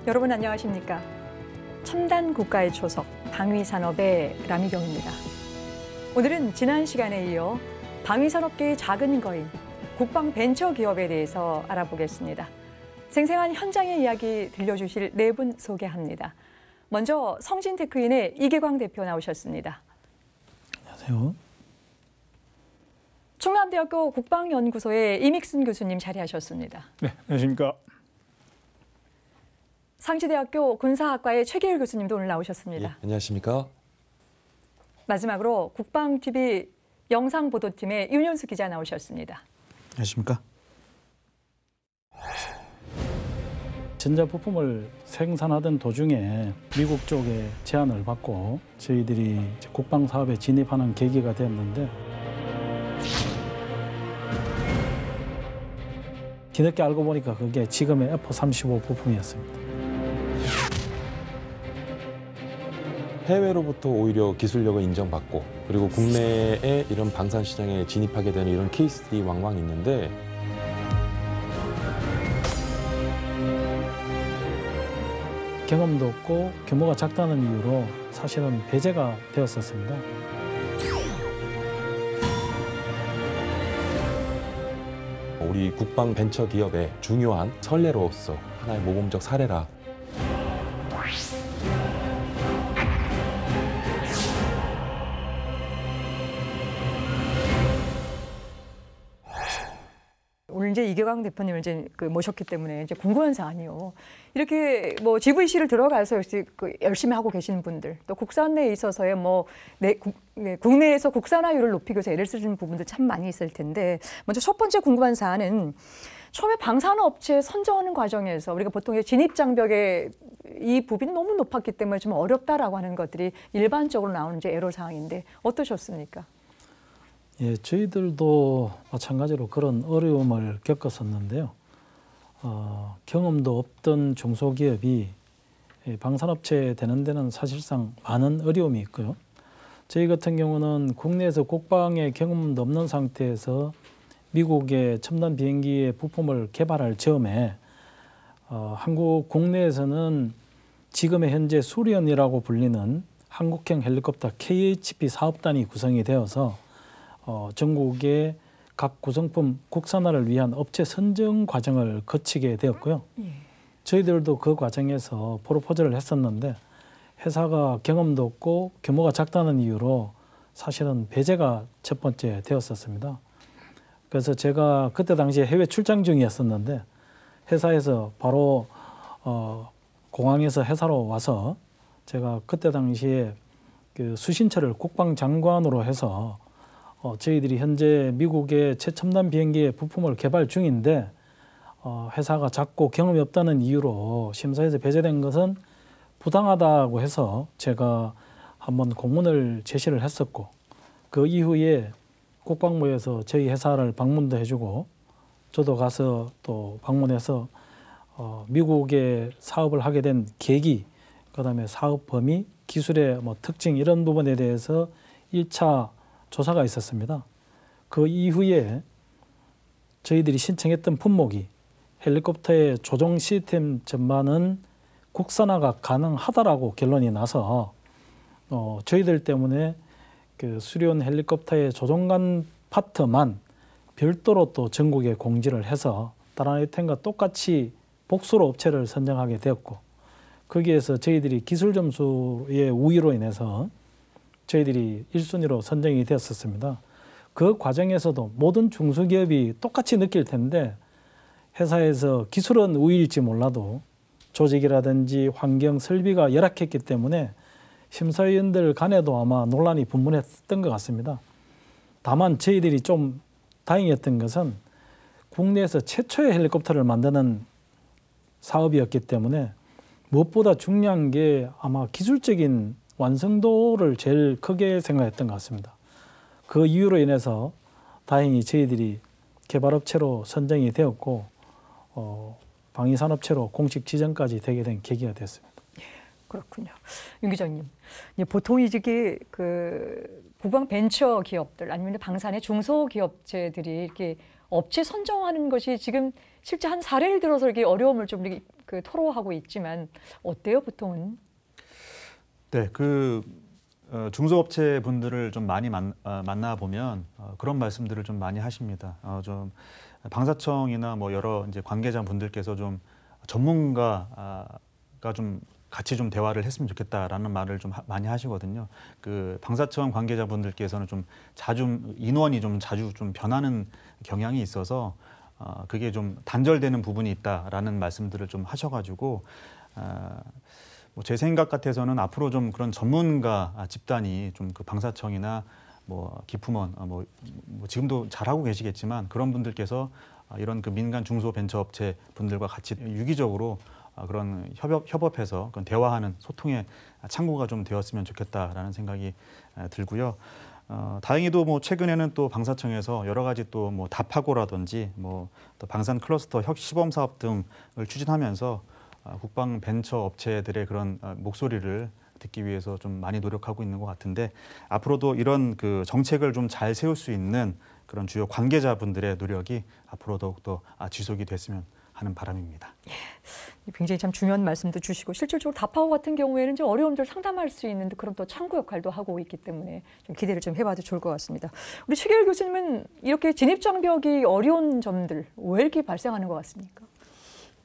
여러분 안녕하십니까? 첨단 국가의 초석, 방위산업의 라미경입니다. 오늘은 지난 시간에 이어 방위산업계의 작은 거인, 국방벤처기업에 대해서 알아보겠습니다. 생생한 현장의 이야기 들려주실 네 분 소개합니다. 먼저 성진테크인의 이계광 대표 나오셨습니다. 안녕하세요. 충남대학교 국방연구소의 이믹슨 교수님 자리하셨습니다. 네, 안녕하십니까. 상지대학교 군사학과의 최기일 교수님도 오늘 나오셨습니다. 예, 안녕하십니까. 마지막으로 국방TV 영상보도팀의 윤현수 기자 나오셨습니다. 안녕하십니까. 전자부품을 생산하던 도중에 미국 쪽에 제안을 받고 저희들이 국방사업에 진입하는 계기가 되었는데 뒤늦게 알고 보니까 그게 지금의 F-35 부품이었습니다. 해외로부터 오히려 기술력을 인정받고 그리고 국내에 이런 방산 시장에 진입하게 되는 이런 케이스들이 왕왕 있는데 경험도 없고 규모가 작다는 이유로 사실은 배제가 되었었습니다. 우리 국방 벤처 기업의 중요한 선례로서 하나의 모범적 사례라. 오늘 이제 이계광 대표님을 이제 모셨기 때문에 이제 궁금한 사안이요. 이렇게 뭐 GVC를 들어가서 열심히 하고 계시는 분들, 또 국산에 있어서의 국내에서 국산화율을 높이기 위해서 애를 쓰는 부분도 참 많이 있을 텐데, 먼저 첫 번째 궁금한 사안은 처음에 방산업체 선정하는 과정에서 우리가 보통 진입 장벽의 이 부분이 너무 높았기 때문에 좀 어렵다라고 하는 것들이 일반적으로 나오는 이제 애로 사항인데 어떠셨습니까? 예, 저희들도 마찬가지로 그런 어려움을 겪었었는데요. 경험도 없던 중소기업이 방산업체 되는 데는 사실상 많은 어려움이 있고요. 저희 같은 경우는 국내에서 국방의 경험도 없는 상태에서 미국의 첨단 비행기의 부품을 개발할 즈음에 한국 국내에서는 지금의 현재 수리온이라고 불리는 한국형 헬리콥터 KHP 사업단이 구성이 되어서 전국의 각 구성품 국산화를 위한 업체 선정 과정을 거치게 되었고요. 저희들도 그 과정에서 프로포즈를 했었는데 회사가 경험도 없고 규모가 작다는 이유로 사실은 배제가 첫 번째 되었었습니다. 그래서 제가 그때 당시에 해외 출장 중이었었는데 회사에서 바로 공항에서 회사로 와서 제가 그때 당시에 그 수신처를 국방장관으로 해서 저희들이 현재 미국의 최첨단 비행기의 부품을 개발 중인데 회사가 작고 경험이 없다는 이유로 심사에서 배제된 것은 부당하다고 해서 제가 한번 공문을 제시를 했었고 그 이후에 국방부에서 저희 회사를 방문도 해주고 저도 가서 또 방문해서 미국의 사업을 하게 된 계기, 그다음에 사업 범위, 기술의 특징 이런 부분에 대해서 1차 조사가 있었습니다. 그 이후에 저희들이 신청했던 품목이 헬리콥터의 조종 시스템 전반은 국산화가 가능하다라고 결론이 나서 저희들 때문에 그 수리온 헬리콥터의 조종관 파트만 별도로 또 전국에 공지를 해서 다른 아이템과 똑같이 복수로 업체를 선정하게 되었고 거기에서 저희들이 기술 점수의 우위로 인해서 저희들이 1순위로 선정이 되었었습니다. 그 과정에서도 모든 중소기업이 똑같이 느낄 텐데 회사에서 기술은 우위일지 몰라도 조직이라든지 환경, 설비가 열악했기 때문에 심사위원들 간에도 아마 논란이 분분했던 것 같습니다. 다만 저희들이 좀 다행이었던 것은 국내에서 최초의 헬리콥터를 만드는 사업이었기 때문에 무엇보다 중요한 게 아마 기술적인 완성도를 제일 크게 생각했던 것 같습니다. 그 이유로 인해서 다행히 저희들이 개발업체로 선정이 되었고 방위산업체로 공식 지정까지 되게 된 계기가 됐습니다. 그렇군요. 윤 기자님, 이제 보통 이게 그 국방 벤처 기업들 아니면 방산의 중소기업체들이 이렇게 업체 선정하는 것이 지금 실제 한 사례를 들어서 이렇게 어려움을 좀 이렇게 그 토로하고 있지만 어때요, 보통은? 네, 중소업체 분들을 좀 많이 만나 보면 그런 말씀들을 좀 많이 하십니다. 좀 방사청이나 뭐 여러 이제 관계자 분들께서 좀 전문가가 좀 같이 좀 대화를 했으면 좋겠다라는 말을 좀 많이 하시거든요. 그 방사청 관계자분들께서는 좀 자주 인원이 좀 자주 좀 변하는 경향이 있어서 그게 좀 단절되는 부분이 있다라는 말씀들을 좀 하셔가지고 뭐 제 생각 같아서는 앞으로 좀 그런 전문가 집단이 좀 그 방사청이나 뭐 기품원 뭐 지금도 잘하고 계시겠지만 그런 분들께서 이런 그 민간 중소벤처업체 분들과 같이 유기적으로 그런 협업해서 그런 대화하는 소통의 창구가 좀 되었으면 좋겠다라는 생각이 들고요. 다행히도 뭐 최근에는 또 방사청에서 여러 가지 또 뭐 다파고라든지 뭐 또 방산 클러스터 시범 사업 등을 추진하면서 국방 벤처 업체들의 그런 목소리를 듣기 위해서 좀 많이 노력하고 있는 것 같은데 앞으로도 이런 그 정책을 좀 잘 세울 수 있는 그런 주요 관계자분들의 노력이 앞으로 더욱더 지속이 됐으면 하는 바람입니다. 굉장히 참 중요한 말씀도 주시고 실질적으로 다파오 같은 경우에는 좀 어려움들 상담할 수 있는 그런 또 창구 역할도 하고 있기 때문에 좀 기대를 좀 해봐도 좋을 것 같습니다. 우리 최계열 교수님은 이렇게 진입 장벽이 어려운 점들 왜 이렇게 발생하는 것 같습니까?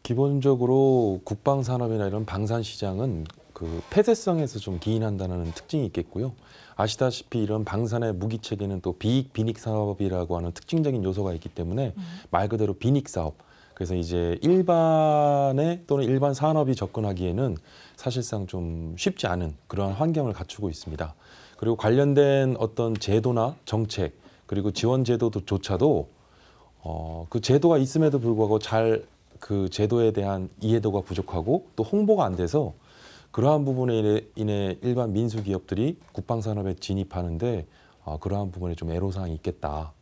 기본적으로 국방 산업이나 이런 방산 시장은 그 폐쇄성에서 좀 기인한다는 특징이 있겠고요. 아시다시피 이런 방산의 무기 체계는 또 비익 빈익 사업이라고 하는 특징적인 요소가 있기 때문에 말 그대로 빈익 사업. 그래서 이제 일반의 또는 일반 산업이 접근하기에는 사실상 좀 쉽지 않은 그러한 환경을 갖추고 있습니다. 그리고 관련된 어떤 제도나 정책 그리고 지원 제도조차도 그 제도가 있음에도 불구하고 잘 그 제도에 대한 이해도가 부족하고 또 홍보가 안 돼서 그러한 부분에 인해 일반 민수 기업들이 국방 산업에 진입하는데 그러한 부분에 좀 애로사항이 있겠다.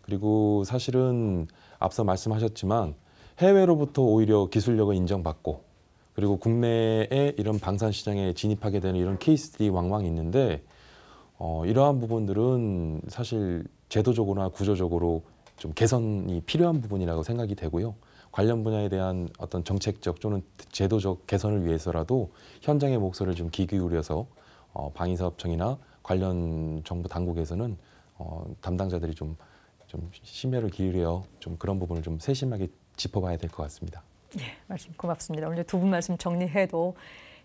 그리고 사실은 앞서 말씀하셨지만 해외로부터 오히려 기술력을 인정받고 그리고 국내에 이런 방산 시장에 진입하게 되는 이런 케이스들이 왕왕 있는데 이러한 부분들은 사실 제도적으로나 구조적으로 좀 개선이 필요한 부분이라고 생각이 되고요. 관련 분야에 대한 어떤 정책적 또는 제도적 개선을 위해서라도 현장의 목소리를 좀 귀 기울여서 방위사업청이나 관련 정부 당국에서는 담당자들이 좀 심혈을 기울여 좀 그런 부분을 좀 세심하게 짚어봐야 될 것 같습니다. 예, 말씀 고맙습니다. 오늘 두 분 말씀 정리해도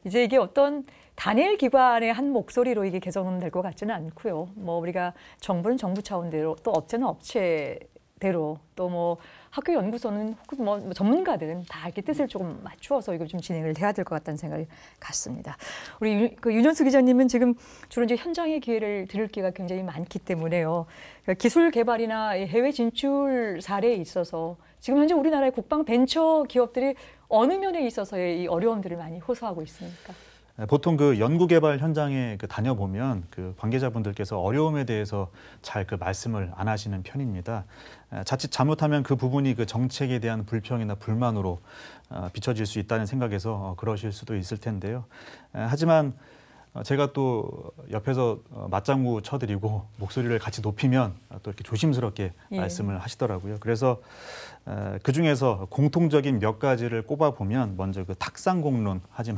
이제 이게 어떤 단일 기관의 한 목소리로 이게 개선될 것 같지는 않고요. 뭐 우리가 정부는 정부 차원대로 또 업체는 업체대로 또 뭐 학교 연구소는 혹은 뭐 전문가들은 다 이렇게 뜻을 조금 맞추어서 이걸 좀 진행을 해야 될 것 같다는 생각이 같습니다. 우리 윤현수 기자님은 지금 주로 이제 현장의 기회를 들을 기회가 굉장히 많기 때문에요. 기술 개발이나 해외 진출 사례에 있어서 지금 현재 우리나라의 국방 벤처 기업들이 어느 면에 있어서의 이 어려움들을 많이 호소하고 있습니까? 보통 그 연구개발 현장에 다녀보면 그 관계자분들께서 어려움에 대해서 잘 그 말씀을 안 하시는 편입니다. 자칫 잘못하면 그 부분이 그 정책에 대한 불평이나 불만으로 비춰질 수 있다는 생각에서 그러실 수도 있을 텐데요. 하지만 제가 또 옆에서 맞장구 쳐드리고 목소리를 같이 높이면 또 이렇게 조심스럽게 말씀을 하시더라고요. 그래서 그 중에서 공통적인 몇 가지를 꼽아보면 먼저 그 탁상공론 하지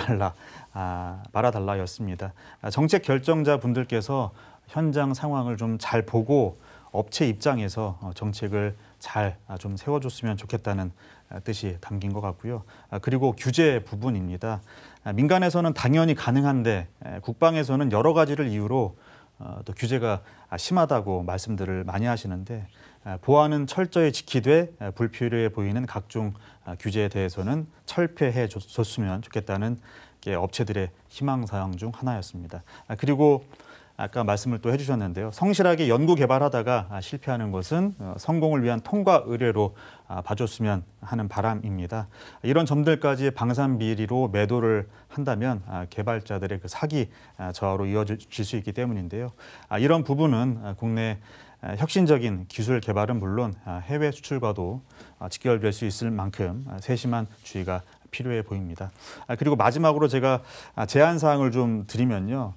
말아달라였습니다. 정책 결정자 분들께서 현장 상황을 좀 잘 보고 업체 입장에서 정책을 잘 좀 세워줬으면 좋겠다는 뜻이 담긴 것 같고요. 그리고 규제 부분입니다. 민간에서는 당연히 가능한데 국방에서는 여러 가지를 이유로 또 규제가 심하다고 말씀들을 많이 하시는데 보안은 철저히 지키되 불필요해 보이는 각종 규제에 대해서는 철폐해 줬으면 좋겠다는 게 업체들의 희망사항 중 하나였습니다. 그리고 아까 말씀을 또 해주셨는데요. 성실하게 연구 개발하다가 실패하는 것은 성공을 위한 통과 의뢰로 봐줬으면 하는 바람입니다. 이런 점들까지 방산 비리로 매도를 한다면 개발자들의 그 사기 저하로 이어질 수 있기 때문인데요. 이런 부분은 국내 혁신적인 기술 개발은 물론 해외 수출과도 직결될 수 있을 만큼 세심한 주의가 필요해 보입니다. 그리고 마지막으로 제가 제안 사항을 좀 드리면요.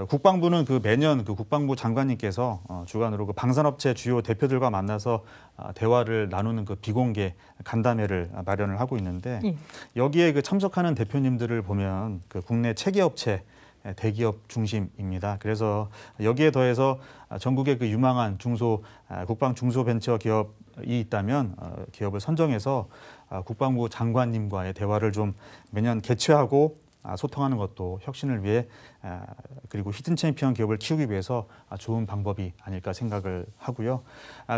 국방부는 매년 국방부 장관님께서 주관으로 방산업체 주요 대표들과 만나서 대화를 나누는 비공개 간담회를 마련을 하고 있는데 여기에 참석하는 대표님들을 보면 국내 체계업체 대기업 중심입니다. 그래서 여기에 더해서 전국의 유망한 국방 중소벤처 기업이 있다면 기업을 선정해서 국방부 장관님과의 대화를 좀 매년 개최하고 소통하는 것도 혁신을 위해 그리고 히든 챔피언 기업을 키우기 위해서 좋은 방법이 아닐까 생각을 하고요.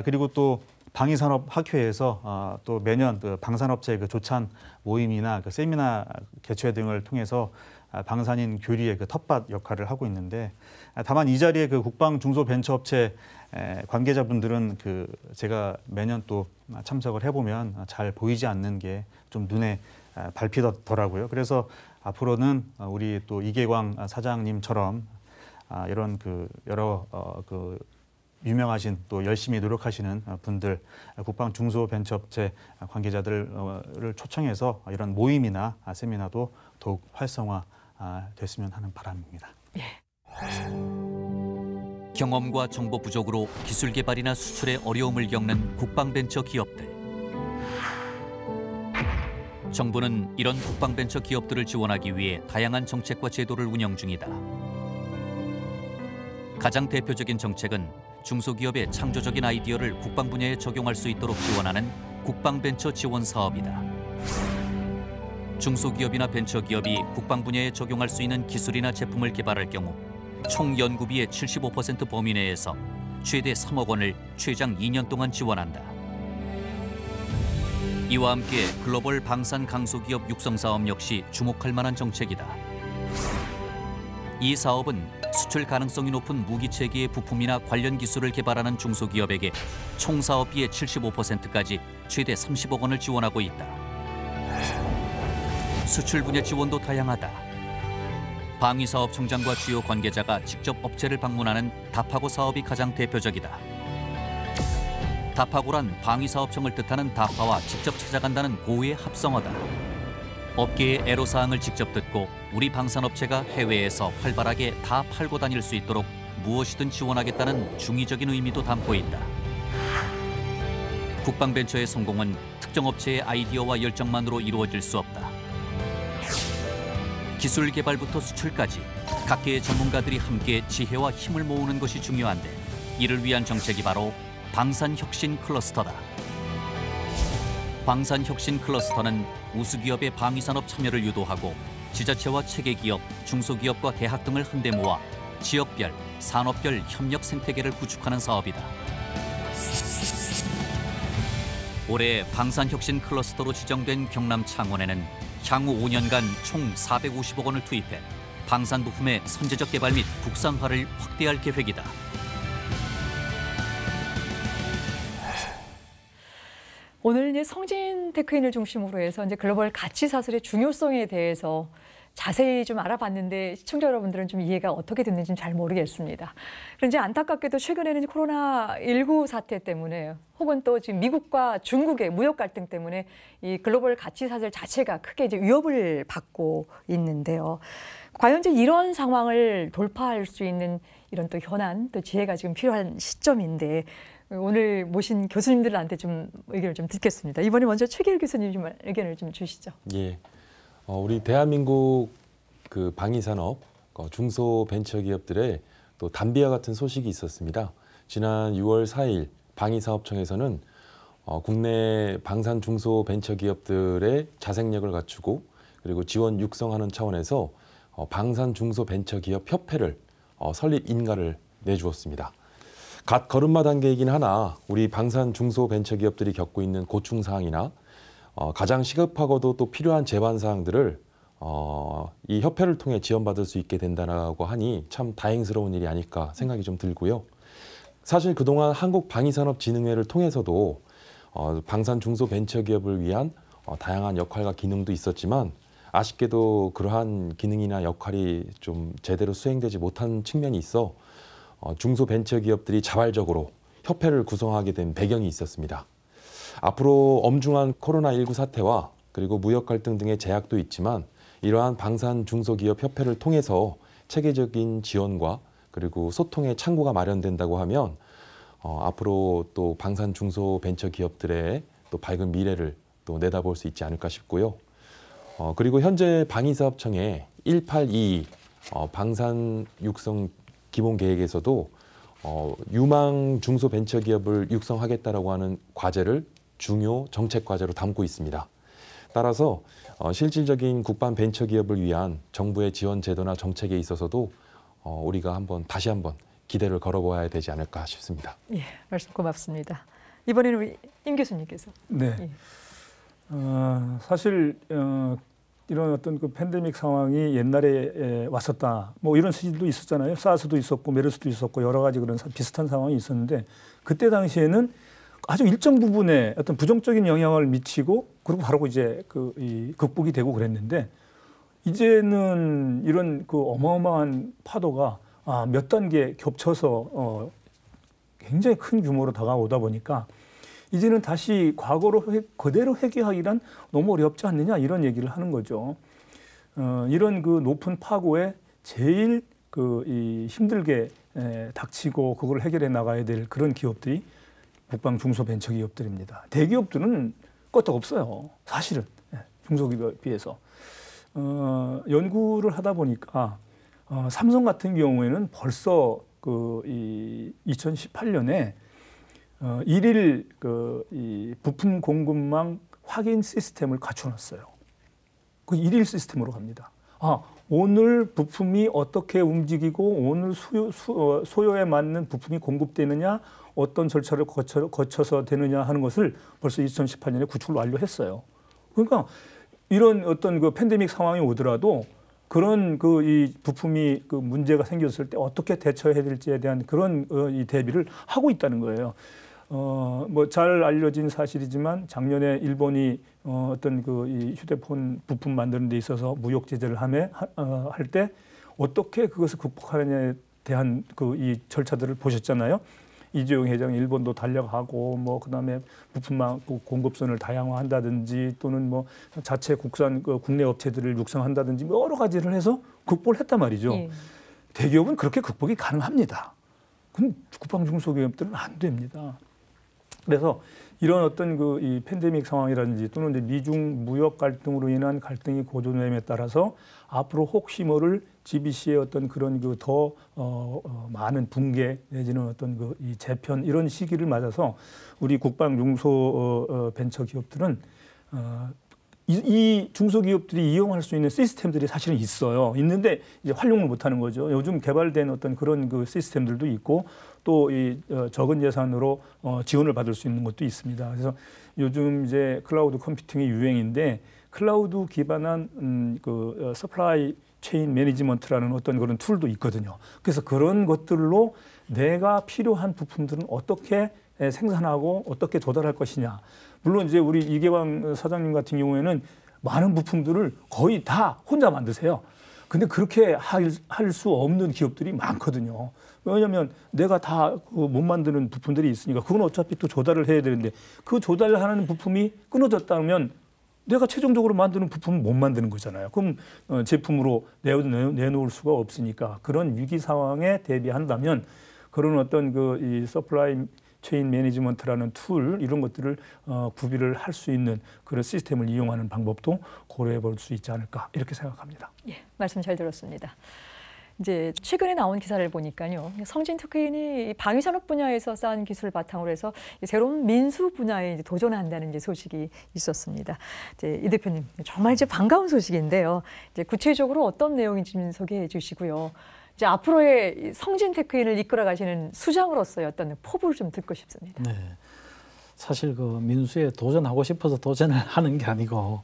그리고 또 방위산업학회에서 또 매년 방산업체 조찬 모임이나 세미나 개최 등을 통해서 방산인 교류의 텃밭 역할을 하고 있는데 다만 이 자리에 국방 중소벤처업체 관계자분들은 제가 매년 또 참석을 해보면 잘 보이지 않는 게 좀 눈에 밟히더라고요. 그래서 앞으로는 우리 또 이계광 사장님처럼 이런 여러 유명하신 또 열심히 노력하시는 분들 국방 중소벤처업체 관계자들을 초청해서 이런 모임이나 세미나도 더욱 활성화 됐으면 하는 바람입니다. 예. 경험과 정보 부족으로 기술 개발이나 수출에 어려움을 겪는 국방벤처 기업들. 정부는 이런 국방벤처 기업들을 지원하기 위해 다양한 정책과 제도를 운영 중이다. 가장 대표적인 정책은 중소기업의 창조적인 아이디어를 국방 분야에 적용할 수 있도록 지원하는 국방벤처 지원 사업이다. 중소기업이나 벤처기업이 국방 분야에 적용할 수 있는 기술이나 제품을 개발할 경우 총 연구비의 75% 범위 내에서 최대 3억 원을 최장 2년 동안 지원한다. 이와 함께 글로벌 방산 강소기업 육성 사업 역시 주목할 만한 정책이다. 이 사업은 수출 가능성이 높은 무기체계의 부품이나 관련 기술을 개발하는 중소기업에게 총 사업비의 75%까지 최대 30억 원을 지원하고 있다. 수출 분야 지원도 다양하다. 방위사업청장과 주요 관계자가 직접 업체를 방문하는 다파고 사업이 가장 대표적이다. 다파고란 방위사업청을 뜻하는 다파와 직접 찾아간다는 고유의 합성어다. 업계의 애로사항을 직접 듣고 우리 방산업체가 해외에서 활발하게 다 팔고 다닐 수 있도록 무엇이든 지원하겠다는 중의적인 의미도 담고 있다. 국방벤처의 성공은 특정 업체의 아이디어와 열정만으로 이루어질 수 없다. 기술 개발부터 수출까지 각계의 전문가들이 함께 지혜와 힘을 모으는 것이 중요한데 이를 위한 정책이 바로 방산혁신 클러스터다. 방산혁신 클러스터는 우수기업의 방위산업 참여를 유도하고 지자체와 체계기업, 중소기업과 대학 등을 한데 모아 지역별, 산업별 협력 생태계를 구축하는 사업이다. 올해 방산혁신 클러스터로 지정된 경남 창원에는 향후 5년간 총 450억 원을 투입해 방산 부품의 선제적 개발 및 국산화를 확대할 계획이다. 오늘 이제 성진 테크인을 중심으로 해서 이제 글로벌 가치 사슬의 중요성에 대해서 자세히 좀 알아봤는데 시청자 여러분들은 좀 이해가 어떻게 됐는지는 잘 모르겠습니다. 그런데 안타깝게도 최근에는 코로나19 사태 때문에 혹은 또 지금 미국과 중국의 무역 갈등 때문에 이 글로벌 가치 사슬 자체가 크게 이제 위협을 받고 있는데요. 과연 이제 이런 상황을 돌파할 수 있는 이런 또 현안, 또 지혜가 지금 필요한 시점인데 오늘 모신 교수님들한테 좀 의견을 좀 듣겠습니다. 이번에 먼저 최길 교수님 좀 의견을 좀 주시죠. 예, 우리 대한민국 방위산업 중소벤처기업들의 또 담비와 같은 소식이 있었습니다. 지난 6월 4일 방위사업청에서는 국내 방산 중소벤처기업들의 자생력을 갖추고 그리고 지원 육성하는 차원에서 방산 중소벤처기업 협회를 설립 인가를 내주었습니다. 갓 걸음마 단계이긴 하나 우리 방산 중소벤처기업들이 겪고 있는 고충사항이나 가장 시급하고도 또 필요한 제반 사항들을 이 협회를 통해 지원받을 수 있게 된다고 하니 참 다행스러운 일이 아닐까 생각이 좀 들고요. 사실 그동안 한국방위산업진흥회를 통해서도 방산 중소벤처기업을 위한 다양한 역할과 기능도 있었지만 아쉽게도 그러한 기능이나 역할이 좀 제대로 수행되지 못한 측면이 있어 중소벤처기업들이 자발적으로 협회를 구성하게 된 배경이 있었습니다. 앞으로 엄중한 코로나19 사태와 그리고 무역 갈등 등의 제약도 있지만 이러한 방산 중소기업 협회를 통해서 체계적인 지원과 그리고 소통의 창구가 마련된다고 하면 앞으로 또 방산 중소벤처기업들의 또 밝은 미래를 또 내다볼 수 있지 않을까 싶고요. 그리고 현재 방위사업청의 1822 방산 육성 기본 계획에서도 유망 중소벤처기업을 육성하겠다라고 하는 과제를 중요 정책 과제로 담고 있습니다. 따라서 실질적인 국방 벤처기업을 위한 정부의 지원 제도나 정책에 있어서도 우리가 다시 한번 기대를 걸어봐야 되지 않을까 싶습니다. 예, 말씀 고맙습니다. 이번에는 우리 임 교수님께서. 네. 예. 사실 이런 어떤 그 팬데믹 상황이 옛날에 왔었다. 뭐 이런 시기도 있었잖아요. 사스도 있었고 메르스도 있었고 여러 가지 그런 비슷한 상황이 있었는데 그때 당시에는 아주 일정 부분에 어떤 부정적인 영향을 미치고 그리고 바로 이제 극복이 되고 그랬는데 이제는 이런 그 어마어마한 파도가 몇 단계 겹쳐서 굉장히 큰 규모로 다가오다 보니까 이제는 다시 과거로 그대로 회귀하기란 너무 어렵지 않느냐 이런 얘기를 하는 거죠. 이런 그 높은 파고에 제일 힘들게 닥치고 그걸 해결해 나가야 될 그런 기업들이 국방 중소벤처기업들입니다. 대기업들은 끄떡없어요. 사실은 중소기업에 비해서. 연구를 하다 보니까 삼성 같은 경우에는 벌써 2018년에 일일 이 부품 공급망 확인 시스템을 갖춰놨어요. 그 일일 시스템으로 갑니다. 오늘 부품이 어떻게 움직이고 오늘 소요에 맞는 부품이 공급되느냐, 어떤 절차를 거쳐서 되느냐 하는 것을 벌써 2018년에 구축을 완료했어요. 그러니까 이런 어떤 그 팬데믹 상황이 오더라도 그런 이 부품이 문제가 생겼을 때 어떻게 대처해야 될지에 대한 그런 이 대비를 하고 있다는 거예요. 뭐 잘 알려진 사실이지만 작년에 일본이 어떤 이 휴대폰 부품 만드는 데 있어서 무역 제재를 할 때 어떻게 그것을 극복하느냐에 대한 이 절차들을 보셨잖아요. 이재용 회장이 일본도 달려가고 뭐 그다음에 부품망 공급선을 다양화한다든지 또는 뭐 자체 국산 국내 업체들을 육성한다든지 뭐 여러 가지를 해서 극복을 했단 말이죠. 예. 대기업은 그렇게 극복이 가능합니다. 그럼 국방 중소기업들은 안 됩니다. 그래서 이런 어떤 이 팬데믹 상황이라든지 또는 이제 미중 무역 갈등으로 인한 갈등이 고조됨에 따라서 앞으로 혹시 모를 GBC의 어떤 그런 더 많은 붕괴 내지는 어떤 이 재편 이런 시기를 맞아서 우리 국방 중소 벤처 기업들은 이 중소기업들이 이용할 수 있는 시스템들이 사실은 있어요. 있는데 이제 활용을 못하는 거죠. 요즘 개발된 어떤 그런 시스템들도 있고 또 이 적은 예산으로 지원을 받을 수 있는 것도 있습니다. 그래서 요즘 이제 클라우드 컴퓨팅이 유행인데 클라우드 기반한 서플라이 체인 매니지먼트라는 어떤 그런 툴도 있거든요. 그래서 그런 것들로 내가 필요한 부품들은 어떻게 생산하고 어떻게 조달할 것이냐. 물론 이제 우리 이계광 사장님 같은 경우에는 많은 부품들을 거의 다 혼자 만드세요. 근데 그렇게 할 수 없는 기업들이 많거든요. 왜냐하면 내가 다 못 만드는 부품들이 있으니까 그건 어차피 또 조달을 해야 되는데 그 조달하는 부품이 끊어졌다면 내가 최종적으로 만드는 부품은 못 만드는 거잖아요. 그럼 제품으로 내놓을 수가 없으니까 그런 위기 상황에 대비한다면 그런 어떤 이 서플라이 체인 매니지먼트라는 툴 이런 것들을 구비를 할 수 있는 그런 시스템을 이용하는 방법도 고려해 볼 수 있지 않을까 이렇게 생각합니다. 예, 말씀 잘 들었습니다. 이제 최근에 나온 기사를 보니까요, 성진 특허인이 방위산업 분야에서 쌓은 기술을 바탕으로 해서 새로운 민수 분야에 이제 도전한다는 이제 소식이 있었습니다. 이제 이 대표님 정말 이제 반가운 소식인데요. 이제 구체적으로 어떤 내용인지 좀 소개해 주시고요. 이제 앞으로의 성진 테크인을 이끌어 가시는 수장으로서의 어떤 포부를 좀 듣고 싶습니다. 네, 사실 민수에 도전하고 싶어서 도전을 하는 게 아니고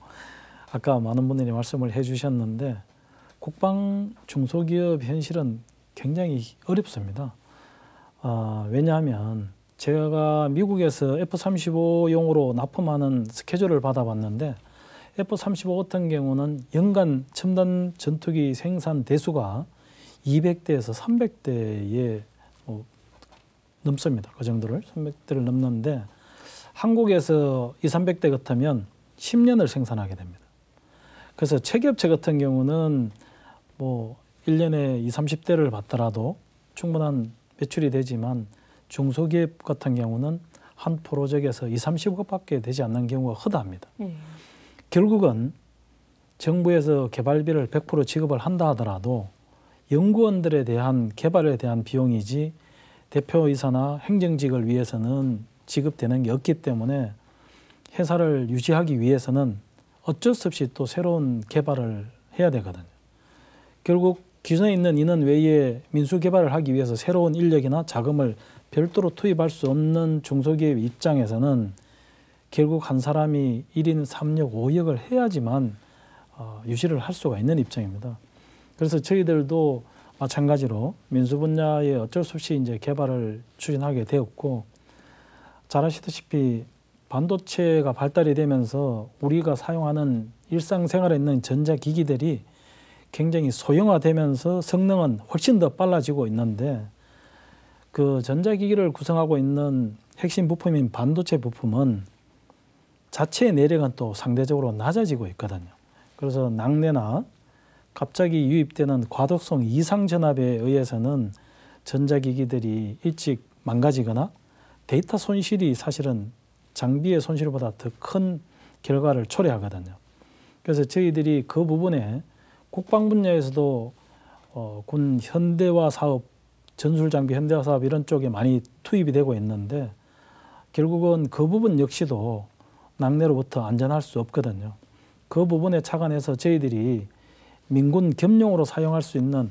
아까 많은 분들이 말씀을 해주셨는데 국방 중소기업 현실은 굉장히 어렵습니다. 왜냐하면 제가 미국에서 F-35용으로 납품하는 스케줄을 받아봤는데 F-35 같은 경우는 연간 첨단 전투기 생산 대수가 200대에서 300대에 넘습니다. 그 정도를 300대를 넘는데 한국에서 200~300대 같으면 10년을 생산하게 됩니다. 그래서 체계업체 같은 경우는 뭐 1년에 20, 30대를 받더라도 충분한 매출이 되지만 중소기업 같은 경우는 한 프로젝트에서 20, 30억밖에 되지 않는 경우가 허다합니다. 결국은 정부에서 개발비를 100% 지급을 한다 하더라도 연구원들에 대한 개발에 대한 비용이지 대표이사나 행정직을 위해서는 지급되는 게 없기 때문에 회사를 유지하기 위해서는 어쩔 수 없이 또 새로운 개발을 해야 되거든요. 결국 기존에 있는 인원 외에 민수 개발을 하기 위해서 새로운 인력이나 자금을 별도로 투입할 수 없는 중소기업 입장에서는 결국 한 사람이 1인 3역, 5역을 해야지만 유지를 할 수가 있는 입장입니다. 그래서 저희들도 마찬가지로 민수 분야에 어쩔 수 없이 이제 개발을 추진하게 되었고, 잘 아시다시피 반도체가 발달이 되면서 우리가 사용하는 일상생활에 있는 전자기기들이 굉장히 소형화되면서 성능은 훨씬 더 빨라지고 있는데, 그 전자기기를 구성하고 있는 핵심 부품인 반도체 부품은 자체의 내력은 또 상대적으로 낮아지고 있거든요. 그래서 낙뢰나 갑자기 유입되는 과독성 이상 전압에 의해서는 전자기기들이 일찍 망가지거나 데이터 손실이 사실은 장비의 손실보다 더 큰 결과를 초래하거든요. 그래서 저희들이 그 부분에 국방 분야에서도 군 현대화 사업, 전술장비 현대화 사업 이런 쪽에 많이 투입이 되고 있는데, 결국은 그 부분 역시도 낙뢰로부터 안전할 수 없거든요. 그 부분에 착안해서 저희들이 민군 겸용으로 사용할 수 있는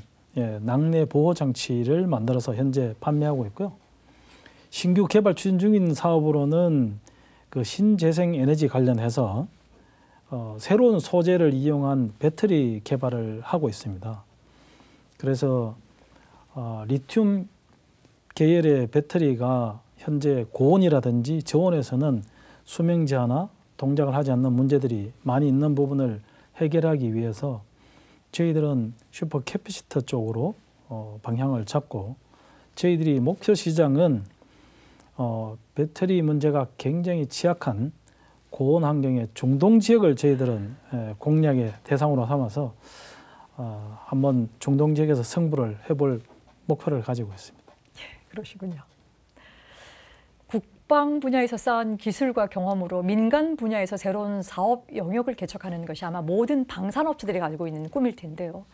낙뢰 보호 장치를 만들어서 현재 판매하고 있고요. 신규 개발 추진 중인 사업으로는 그 신재생 에너지 관련해서 새로운 소재를 이용한 배터리 개발을 하고 있습니다. 그래서 리튬 계열의 배터리가 현재 고온이라든지 저온에서는 수명 저하나 동작을 하지 않는 문제들이 많이 있는 부분을 해결하기 위해서 저희들은 슈퍼 캐피시터 쪽으로 방향을 잡고, 저희들이 목표 시장은 배터리 문제가 굉장히 취약한 고온 환경의 중동 지역을 저희들은 공략의 대상으로 삼아서 한번 중동 지역에서 승부를 해볼 목표를 가지고 있습니다. 그러시군요. 국방 분야에서 쌓은 기술과 경험으로 민간 분야에서 새로운 사업 영역을 개척하는 것이 아마 모든 방산업체들이 가지고 있는 꿈일 텐데요.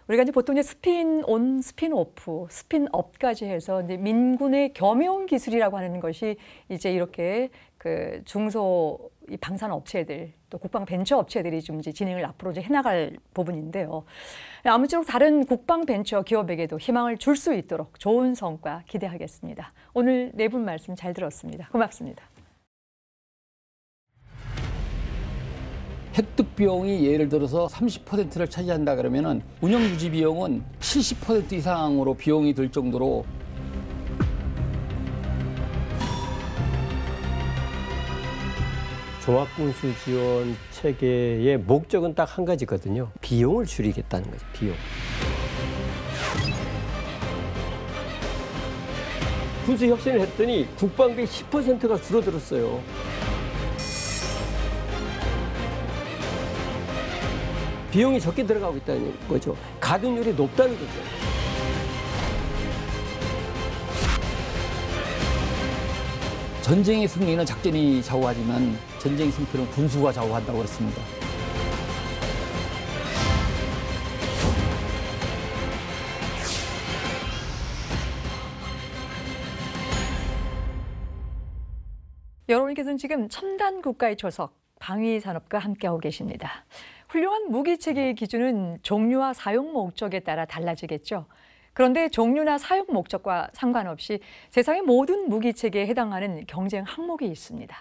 우리가 이제 보통 이제 스핀온, 스핀오프, 스핀업까지 해서 이제 민군의 겸용 기술이라고 하는 것이 이제 이렇게 그 중소 이 방산 업체들 또 국방 벤처 업체들이 좀 이제 진행을 앞으로 이제 해나갈 부분인데요. 아무쪼록 다른 국방 벤처 기업에게도 희망을 줄 수 있도록 좋은 성과 기대하겠습니다. 오늘 네 분 말씀 잘 들었습니다. 고맙습니다. 획득 비용이 예를 들어서 30%를 차지한다 그러면은 운영 유지 비용은 70% 이상으로 비용이 들 정도로 종합군수 지원 체계의 목적은 딱 한 가지거든요. 비용을 줄이겠다는 거죠. 비용. 군수 혁신을 했더니 국방비 10%가 줄어들었어요. 비용이 적게 들어가고 있다는 거죠. 가동률이 높다는 거죠. 전쟁의 승리는 작전이 좌우하지만 전쟁의 승패는 군수가 좌우한다고 그랬습니다. 여러분께서는 지금 첨단 국가의 초석, 방위산업과 함께하고 계십니다. 훌륭한 무기체계의 기준은 종류와 사용 목적에 따라 달라지겠죠. 그런데 종류나 사용 목적과 상관없이 세상의 모든 무기체계에 해당하는 경쟁 항목이 있습니다.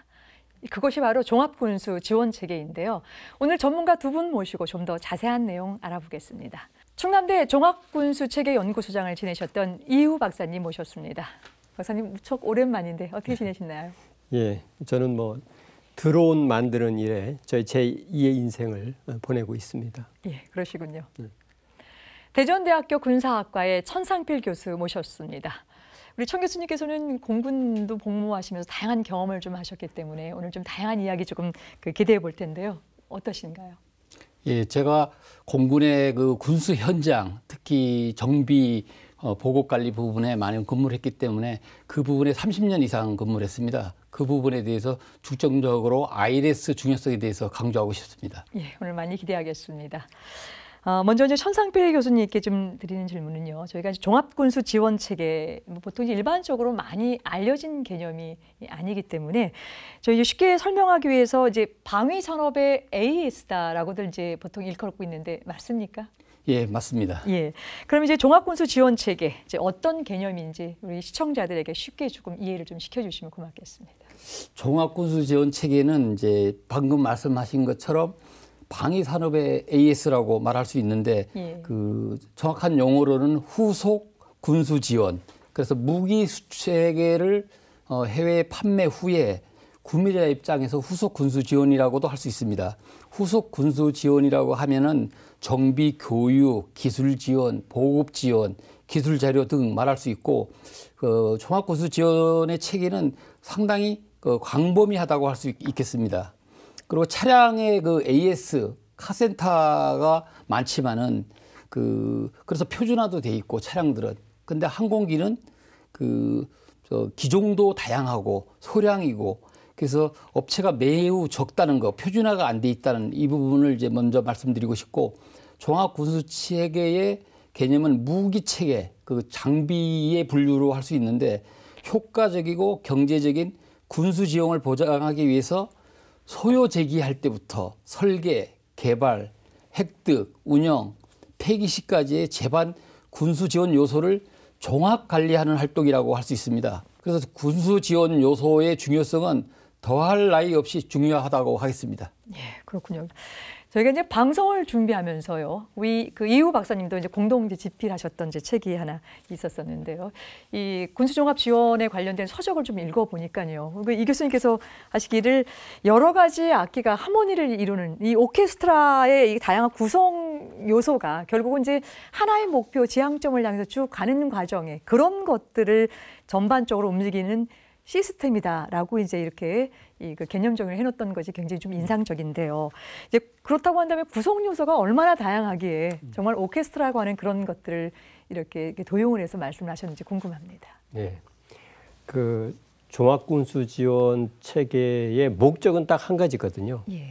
그것이 바로 종합군수 지원체계인데요. 오늘 전문가 두 분 모시고 좀 더 자세한 내용 알아보겠습니다. 충남대 종합군수체계연구소장을 지내셨던 이후 박사님 모셨습니다. 박사님 무척 오랜만인데 어떻게 지내셨나요? 예, 저는 뭐 드론 만드는 일에 제 2의 인생을 보내고 있습니다. 예, 그러시군요. 대전대학교 군사학과의 천상필 교수 모셨습니다. 우리 청 교수님께서는 공군도 복무하시면서 다양한 경험을 좀 하셨기 때문에 오늘 좀 다양한 이야기 조금 기대해 볼 텐데요. 어떠신가요? 예, 제가 공군의 그 군수 현장, 특히 정비 보급 관리 부분에 많이 근무를 했기 때문에 그 부분에 30년 이상 근무를 했습니다. 그 부분에 대해서 중점적으로 ILS 중요성에 대해서 강조하고 싶습니다. 예, 오늘 많이 기대하겠습니다. 먼저 이제 천상필 교수님께 좀 드리는 질문은요. 저희가 종합군수 지원 체계 보통 일반적으로 많이 알려진 개념이 아니기 때문에 저희 쉽게 설명하기 위해서 이제 방위 산업의 AS다라고들 이제 보통 일컬고 있는데 맞습니까? 예, 맞습니다. 예. 그럼 이제 종합군수 지원 체계 이제 어떤 개념인지 우리 시청자들에게 쉽게 조금 이해를 좀 시켜주시면 고맙겠습니다. 종합군수 지원 체계는 이제 방금 말씀하신 것처럼 방위 산업의 AS라고 말할 수 있는데 예. 그 정확한 용어로는 후속 군수 지원. 그래서 무기 수체계를 해외 판매 후에 구매자 입장에서 후속 군수 지원이라고도 할 수 있습니다. 후속 군수 지원이라고 하면은 정비, 교육, 기술 지원, 보급 지원, 기술 자료 등 말할 수 있고 종합 군수 지원의 체계는 상당히 광범위하다고 할 수 있겠습니다. 그리고 차량의 그 AS 카센터가 많지만은 그래서 표준화도 돼 있고 차량들은 근데 항공기는 기종도 다양하고 소량이고 그래서 업체가 매우 적다는 거 표준화가 안 돼 있다는 이 부분을 이제 먼저 말씀드리고 싶고 종합 군수 체계의 개념은 무기 체계 그 장비의 분류로 할 수 있는데 효과적이고 경제적인 군수 지원을 보장하기 위해서 소요 제기할 때부터 설계, 개발, 획득, 운영, 폐기 시까지의 제반 군수 지원 요소를 종합 관리하는 활동이라고 할 수 있습니다. 그래서 군수 지원 요소의 중요성은 더할 나위 없이 중요하다고 하겠습니다. 예, 그렇군요. 저희가 이제 방송을 준비하면서요, 그 이후 박사님도 이제 공동 이제 집필하셨던 이제 책이 하나 있었었는데요. 이 군수종합 지원에 관련된 서적을 좀 읽어보니까요. 이 교수님께서 하시기를 여러 가지 악기가 하모니를 이루는 이 오케스트라의 이 다양한 구성 요소가 결국은 이제 하나의 목표, 지향점을 향해서 쭉 가는 과정에 그런 것들을 전반적으로 움직이는 시스템이다라고 이제 이렇게 그 개념적으로 해놓던 것이 굉장히 좀 인상적인데요. 이제 그렇다고 한다면 구성 요소가 얼마나 다양하기에 정말 오케스트라라고 하는 그런 것들을 이렇게 도용을 해서 말씀을 하셨는지 궁금합니다. 네, 그 종합군수 지원 체계의 목적은 딱 한 가지거든요. 예.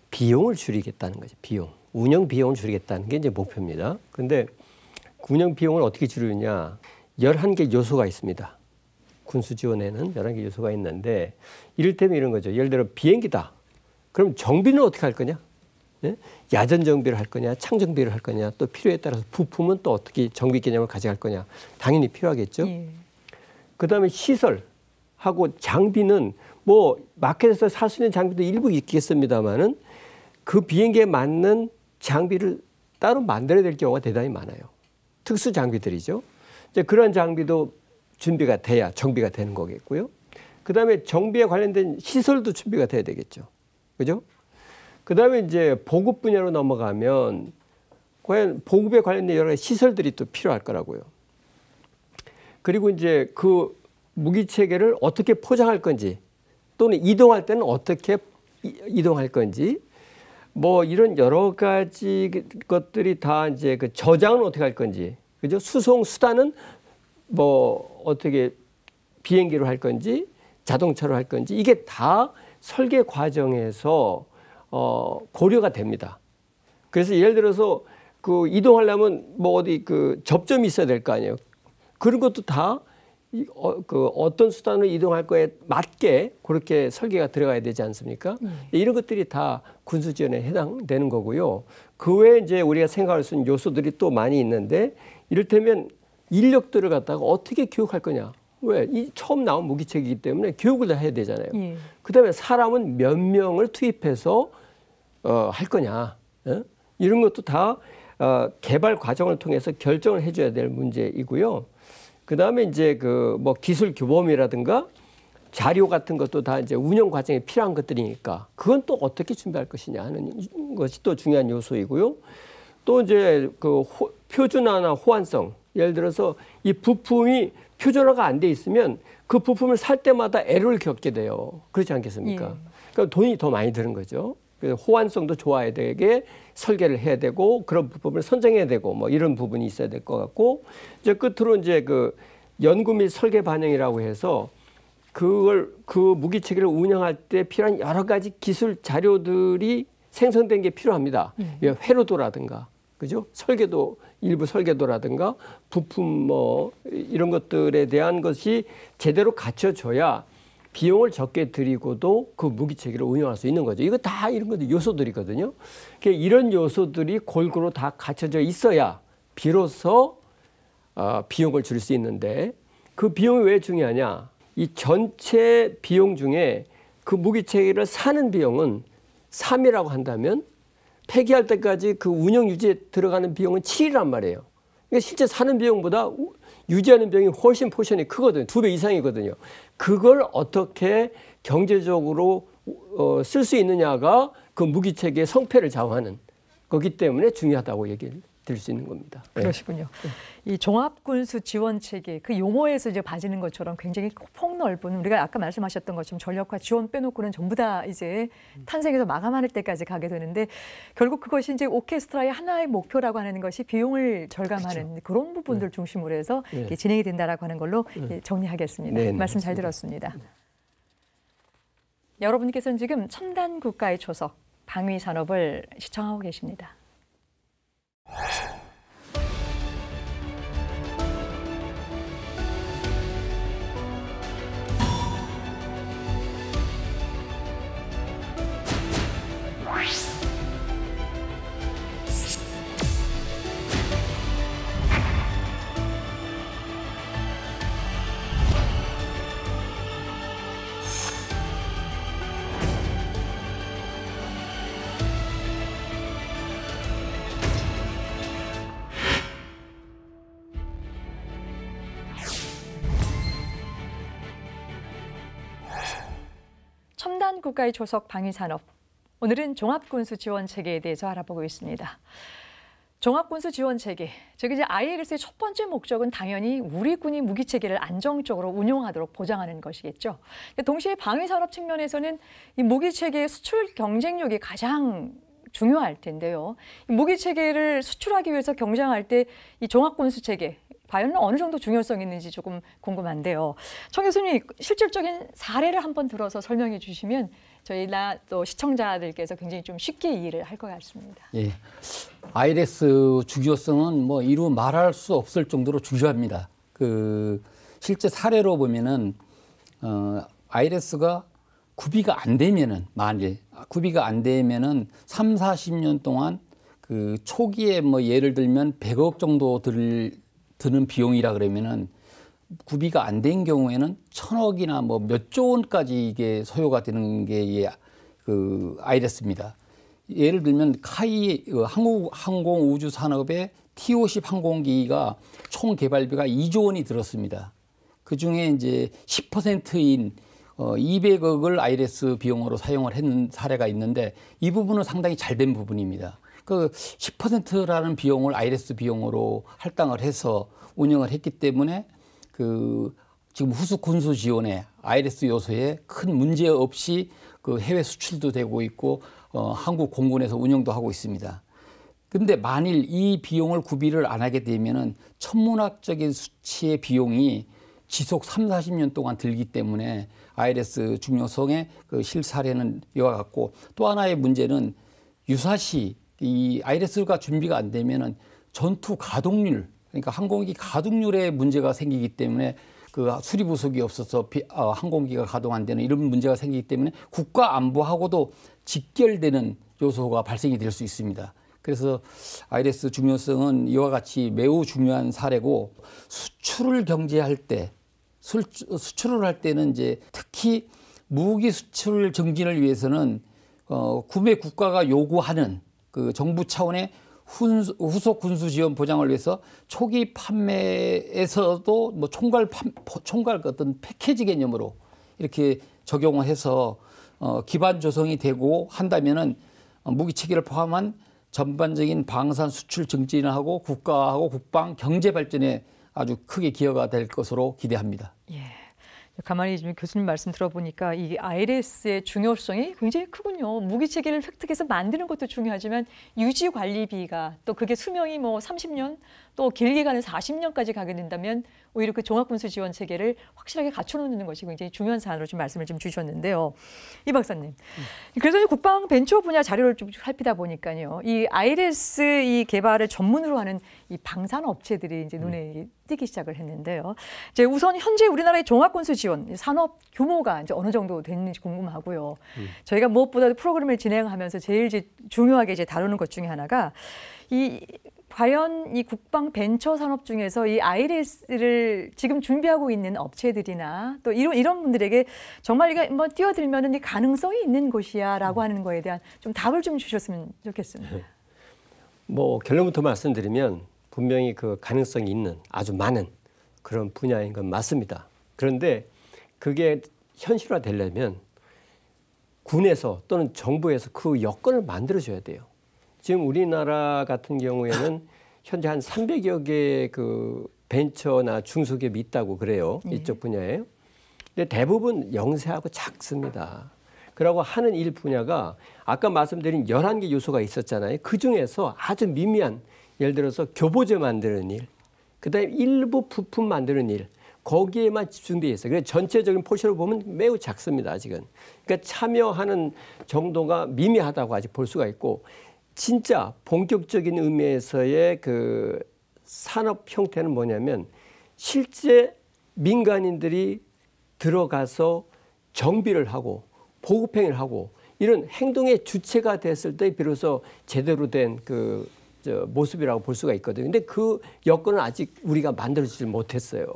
비용을 줄이겠다는 거죠. 비용, 운영 비용을 줄이겠다는 게 이제 목표입니다. 그런데 운영 비용을 어떻게 줄이느냐? 11개 요소가 있습니다. 군수 지원에는 11개 요소가 있는데 이를테면 이런 거죠. 예를 들어 비행기다. 그럼 정비는 어떻게 할 거냐? 네? 야전 정비를 할 거냐? 창 정비를 할 거냐? 또 필요에 따라서 부품은 또 어떻게 정비 개념을 가져갈 거냐? 당연히 필요하겠죠. 그다음에 시설하고 장비는 뭐 마켓에서 살 수 있는 장비도 일부 있겠습니다만은 그 비행기에 맞는 장비를 따로 만들어야 될 경우가 대단히 많아요. 특수 장비들이죠. 이제 그런 장비도 준비가 돼야 정비가 되는 거겠고요. 그다음에 정비에 관련된 시설도 준비가 돼야 되겠죠. 그죠? 그다음에 이제 보급 분야로 넘어가면 과연 보급에 관련된 여러 가지 시설들이 또 필요할 거라고요. 그리고 이제 그 무기 체계를 어떻게 포장할 건지 또는 이동할 때는 어떻게 이동할 건지 뭐 이런 여러 가지 것들이 다 이제 그 저장은 어떻게 할 건지 그죠? 수송 수단은 뭐 어떻게 비행기로 할 건지 자동차로 할 건지 이게 다 설계 과정에서 고려가 됩니다. 그래서 예를 들어서 그 이동하려면 뭐 어디 그 접점이 있어야 될 거 아니에요. 그런 것도 다 그 어떤 수단으로 이동할 거에 맞게 그렇게 설계가 들어가야 되지 않습니까? 이런 것들이 다 군수 지원에 해당되는 거고요. 그 외에 이제 우리가 생각할 수 있는 요소들이 또 많이 있는데 이를테면 인력들을 갖다가 어떻게 교육할 거냐. 왜? 이 처음 나온 무기체계이기 때문에 교육을 다 해야 되잖아요. 그다음에 사람은 몇 명을 투입해서 할 거냐. 이런 것도 다 개발 과정을 통해서 결정을 해줘야 될 문제이고요. 그다음에 이제 그 뭐 기술 규범이라든가 자료 같은 것도 다 이제 운영 과정에 필요한 것들이니까 그건 또 어떻게 준비할 것이냐 하는 것이 또 중요한 요소이고요. 또 이제 그 표준화나 호환성 예를 들어서 이 부품이 표준화가 안 돼 있으면 그 부품을 살 때마다 애로를 겪게 돼요. 그렇지 않겠습니까? 예. 그러니까 돈이 더 많이 드는 거죠. 그래서 호환성도 좋아야 되게 설계를 해야 되고 그런 부품을 선정해야 되고 뭐 이런 부분이 있어야 될 것 같고 이제 끝으로 이제 그 연구 및 설계 반영이라고 해서 그 무기체계를 운영할 때 필요한 여러 가지 기술 자료들이 생성된 게 필요합니다. 회로도라든가 그죠? 설계도 일부 설계도라든가 부품 뭐 이런 것들에 대한 것이 제대로 갖춰져야 비용을 적게 들이고도 그 무기체계를 운영할 수 있는 거죠. 이거 다 이런 것들 요소들이거든요. 그러니까 이런 요소들이 골고루 다 갖춰져 있어야 비로소 비용을 줄일 수 있는데 그 비용이 왜 중요하냐? 이 전체 비용 중에 그 무기체계를 사는 비용은 3이라고 한다면 폐기할 때까지 그 운영 유지에 들어가는 비용은 7이란 말이에요. 그러니까 실제 사는 비용보다 유지하는 비용이 훨씬 포션이 크거든요. 2배 이상이거든요. 그걸 어떻게 경제적으로 쓸 수 있느냐가 그 무기체계의 성패를 좌우하는 거기 때문에 중요하다고 얘기를 드릴 수 있는 겁니다. 그러시군요. 이 종합군수 지원 체계 그 용어에서 이제 봐지는 것처럼 굉장히 폭넓은 우리가 아까 말씀하셨던 것처럼 전력화 지원 빼놓고는 전부 다 이제 탄생해서 마감할 때까지 가게 되는데 결국 그것이 이제 오케스트라의 하나의 목표라고 하는 것이 비용을 절감하는 그렇죠. 그런 부분들 중심으로 해서 진행이 된다라고 하는 걸로 정리하겠습니다. 말씀 잘 들었습니다. 여러분께서는 지금 첨단 국가의 초석 방위 산업을 시청하고 계십니다. 첨단 국가의 초석 방위산업. 오늘은 종합군수 지원 체계에 대해서 알아보고 있습니다. 종합군수 지원 체계, 즉 이제 ILS의 첫 번째 목적은 당연히 우리 군이 무기 체계를 안정적으로 운용하도록 보장하는 것이겠죠. 동시에 방위산업 측면에서는 이 무기 체계의 수출 경쟁력이 가장 중요할 텐데요. 이 무기 체계를 수출하기 위해서 경쟁할 때 이 종합군수 체계 과연 어느 정도 중요성이 있는지 조금 궁금한데요. 청 교수님, 실질적인 사례를 한번 들어서 설명해 주시면 저희나 또 시청자들께서 굉장히 좀 쉽게 이해를 할 것 같습니다. 예, ILS 중요성은 뭐 이루 말할 수 없을 정도로 중요합니다. 그 실제 사례로 보면은 ILS가 구비가 안 되면은 만일 구비가 안 되면은 3, 40년 동안 그 초기에 뭐 예를 들면 100억 정도 드는 비용이라 그러면은 구비가 안 된 경우에는 1000억이나 뭐 몇 조 원까지 이게 소요가 되는 게 그 ILS입니다. 예를 들면 카이 한국 항공 우주 산업의 T-50 항공기가 총 개발비가 2조 원이 들었습니다. 그 중에 이제 10%인 200억을 ILS 비용으로 사용을 했는 사례가 있는데 이 부분은 상당히 잘된 부분입니다. 그 10%라는 비용을 ILS 비용으로 할당을 해서 운영을 했기 때문에 그 지금 후속 군수 지원에 ILS 요소에 큰 문제 없이 그 해외 수출도 되고 있고 한국 공군에서 운영도 하고 있습니다. 근데 만일 이 비용을 구비를 안 하게 되면은 천문학적인 수치의 비용이 지속 3, 40년 동안 들기 때문에 ILS 중요성의 그 실사례는 이와 같고 또 하나의 문제는 유사시 이 ILS가 준비가 안 되면은 전투 가동률 그러니까 항공기 가동률에 문제가 생기기 때문에 그 수리 부속이 없어서 항공기가 가동 안 되는 이런 문제가 생기기 때문에 국가 안보하고도 직결되는 요소가 발생이 될 수 있습니다. 그래서 ILS 중요성은 이와 같이 매우 중요한 사례고 수출을 경제할 때 수출을 할 때는 이제 특히 무기 수출 증진을 위해서는 구매 국가가 요구하는 그 정부 차원의 후속 군수 지원 보장을 위해서 초기 판매에서도 뭐 총괄 어떤 패키지 개념으로 이렇게 적용을 해서 기반 조성이 되고 한다면은 무기 체계를 포함한 전반적인 방산 수출 증진하고 국가하고 국방 경제 발전에 아주 크게 기여가 될 것으로 기대합니다. 예. 가만히 좀 교수님 말씀 들어보니까 이 ILS의 중요성이 굉장히 크군요. 무기 체계를 획득해서 만드는 것도 중요하지만 유지 관리비가 또 그게 수명이 뭐 30년 또 길게 가는 40년까지 가게 된다면 오히려 그 종합군수 지원 체계를 확실하게 갖춰놓는 것이 굉장히 중요한 사안으로 좀 말씀을 좀 주셨는데요. 이 박사님. 그래서 국방 벤처 분야 자료를 좀 살피다 보니까요. 이 ILS 이 개발을 전문으로 하는 이 방산 업체들이 이제 눈에 띄기 시작을 했는데요. 이제 우선 현재 우리나라의 종합군수 지원 산업 규모가 이제 어느 정도 됐는지 궁금하고요. 저희가 무엇보다도 프로그램을 진행하면서 제일 이제 중요하게 이제 다루는 것 중에 하나가 이 과연 이 국방 벤처 산업 중에서 이 ILS를 지금 준비하고 있는 업체들이나 또 이런 분들에게 정말 이게 한번 뛰어들면은 이 가능성이 있는 곳이야라고 하는 거에 대한 좀 답을 좀 주셨으면 좋겠습니다. 뭐 결론부터 말씀드리면 분명히 그 가능성이 있는 아주 많은 그런 분야인 건 맞습니다. 그런데 그게 현실화되려면 군에서 또는 정부에서 그 여건을 만들어줘야 돼요. 지금 우리나라 같은 경우에는 현재 한 300여 개의 그 벤처나 중소기업이 있다고 그래요. 이쪽 분야에. 근데 대부분 영세하고 작습니다. 그러고 하는 일 분야가 아까 말씀드린 11개 요소가 있었잖아요. 그중에서 아주 미미한 예를 들어서 교보제 만드는 일, 그다음에 일부 부품 만드는 일, 거기에만 집중되어 있어요. 그래서 전체적인 포션을 보면 매우 작습니다. 아직은. 그러니까 참여하는 정도가 미미하다고 아직 볼 수가 있고 진짜 본격적인 의미에서의 그 산업 형태는 뭐냐면 실제 민간인들이 들어가서 정비를 하고 보급행위를 하고 이런 행동의 주체가 됐을 때 비로소 제대로 된 그 모습이라고 볼 수가 있거든요. 근데 그 여건을 아직 우리가 만들어주지 못했어요.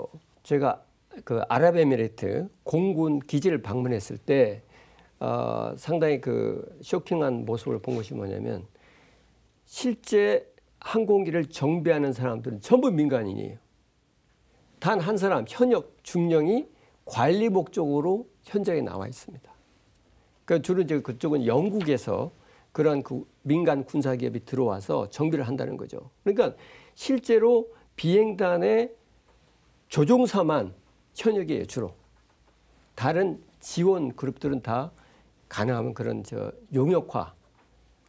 제가 그 아랍에미레이트 공군 기지를 방문했을 때 상당히 그 쇼킹한 모습을 본 것이 뭐냐면 실제 항공기를 정비하는 사람들은 전부 민간인이에요. 단 한 사람 현역 중령이 관리 목적으로 현장에 나와 있습니다. 그러니까 주로 이제 그쪽은 영국에서 그런 그 민간 군사 기업이 들어와서 정비를 한다는 거죠. 그러니까 실제로 비행단의 조종사만 현역이에요, 주로. 다른 지원 그룹들은 다 가능하면 그런 용역화,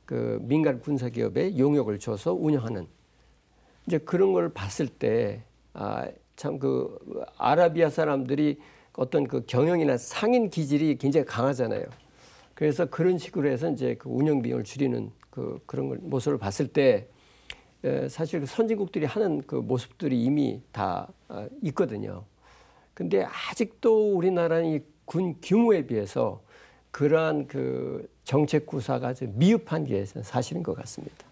그 민간 군사 기업에 용역을 줘서 운영하는 이제 그런 걸 봤을 때 참 그 아라비아 사람들이 어떤 그 경영이나 상인 기질이 굉장히 강하잖아요. 그래서 그런 식으로 해서 이제 그 운영 비용을 줄이는 그런 걸 모습을 봤을 때 사실 선진국들이 하는 그 모습들이 이미 다 있거든요. 근데 아직도 우리나라는 이 군 규모에 비해서 그러한 그 정책 구사가 아주 미흡한 게 사실인 것 같습니다.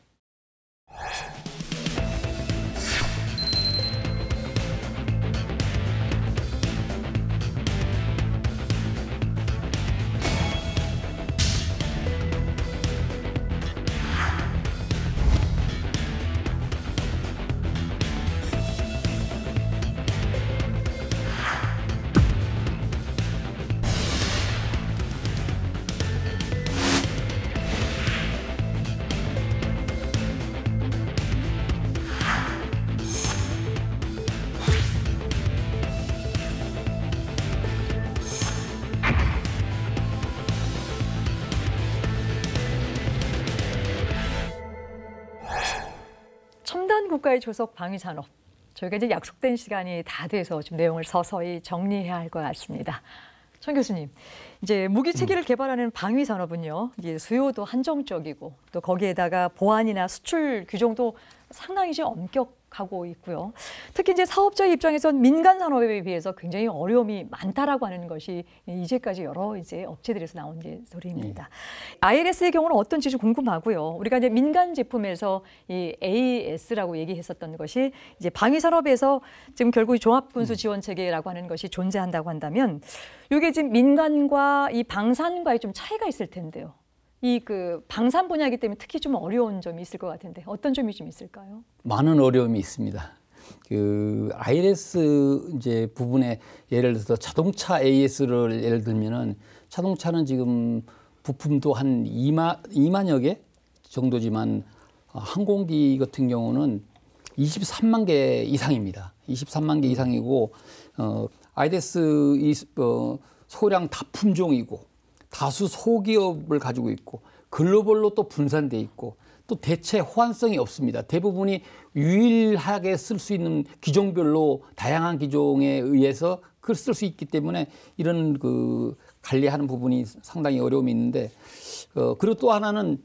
첨단 국가의 조속 방위 산업. 저희가 이제 약속된 시간이 다 돼서 좀 내용을 서서히 정리해야 할 것 같습니다. 천 교수님, 이제 무기 체계를 개발하는 방위 산업은요, 이제 수요도 한정적이고 또 거기에다가 보안이나 수출 규정도 상당히 좀 엄격하고 있고요. 특히 이제 사업자의 입장에선 민간 산업에 비해서 굉장히 어려움이 많다라고 하는 것이 이제까지 여러 이제 업체들에서 나온 이제 소리입니다. ILS의 경우는 어떤지 좀 궁금하고요. 우리가 이제 민간 제품에서 이 AS라고 얘기했었던 것이 이제 방위 산업에서 지금 결국 종합군수 지원 체계라고 하는 것이 존재한다고 한다면 이게 지금 민간과 이 방산과의 좀 차이가 있을 텐데요. 이 그 방산 분야이기 때문에 특히 좀 어려운 점이 있을 것 같은데 어떤 점이 좀 있을까요? 많은 어려움이 있습니다. 그 ILS 이제 부분에 예를 들어서 자동차 AS를 예를 들면은 자동차는 지금 부품도 한 2만여 개 정도지만 항공기 같은 경우는 23만 개 이상입니다. 23만 개 이상이고 아이데스 소량 다품종이고 다수 소기업을 가지고 있고 글로벌로 또 분산돼 있고 또 대체 호환성이 없습니다. 대부분이 유일하게 쓸 수 있는 기종별로 다양한 기종에 의해서 그걸 쓸 수 있기 때문에 이런 그 관리하는 부분이 상당히 어려움이 있는데 그리고 또 하나는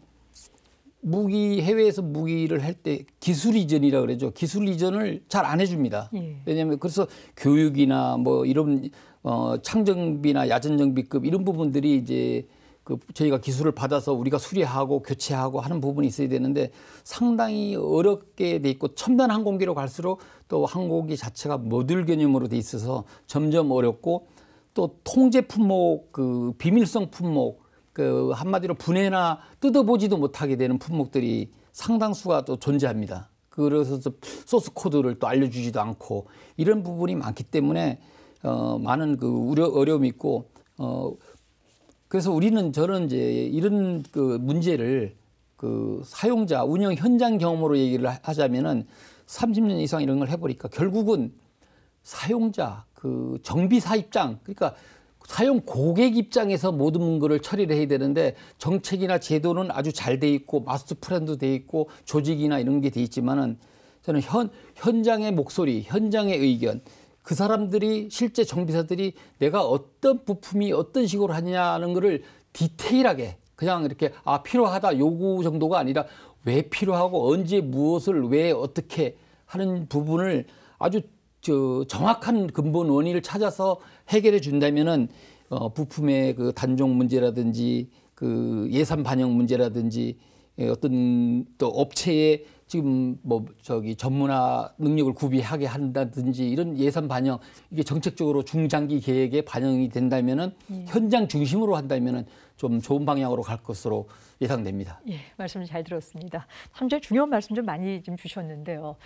해외에서 무기를 할 때 기술 이전이라고 그러죠. 기술 이전을 잘 안 해줍니다. 왜냐하면 그래서 교육이나 뭐 이런 창정비나 야전정비급 이런 부분들이 이제 저희가 기술을 받아서 우리가 수리하고 교체하고 하는 부분이 있어야 되는데 상당히 어렵게 돼 있고 첨단 항공기로 갈수록 또 항공기 자체가 모듈 개념으로 돼 있어서 점점 어렵고 또 통제 품목, 비밀성 품목, 한마디로 분해나 뜯어보지도 못하게 되는 품목들이 상당수가 또 존재합니다. 그래서 소스 코드를 또 알려주지도 않고 이런 부분이 많기 때문에 많은 어려움이 있고 그래서 저는 이제 이런 문제를 사용자 운영 현장 경험으로 얘기를 하자면은 30년 이상 이런 걸 해보니까 결국은 사용자 정비사 입장 그러니까 사용 고객 입장에서 모든 거를 처리를 해야 되는데 정책이나 제도는 아주 잘 돼 있고 마스터 플랜도 돼 있고 조직이나 이런 게 돼 있지만은 저는 현장의 목소리, 현장의 의견 그 사람들이 실제 정비사들이 내가 어떤 부품이 어떤 식으로 하냐는 거를 디테일하게 그냥 이렇게 필요하다 요구 정도가 아니라 왜 필요하고 언제 무엇을 왜 어떻게 하는 부분을 아주 정확한 근본 원인을 찾아서 해결해 준다면은 부품의 단종 문제라든지 예산 반영 문제라든지 어떤 또 업체의 지금 전문화 능력을 구비하게 한다든지 이런 예산 반영 이게 정책적으로 중장기 계획에 반영이 된다면은 현장 중심으로 한다면은 좀 좋은 방향으로 갈 것으로 예상됩니다. 예, 말씀 잘 들었습니다. 참 중요한 말씀 좀 많이 좀 주셨는데요.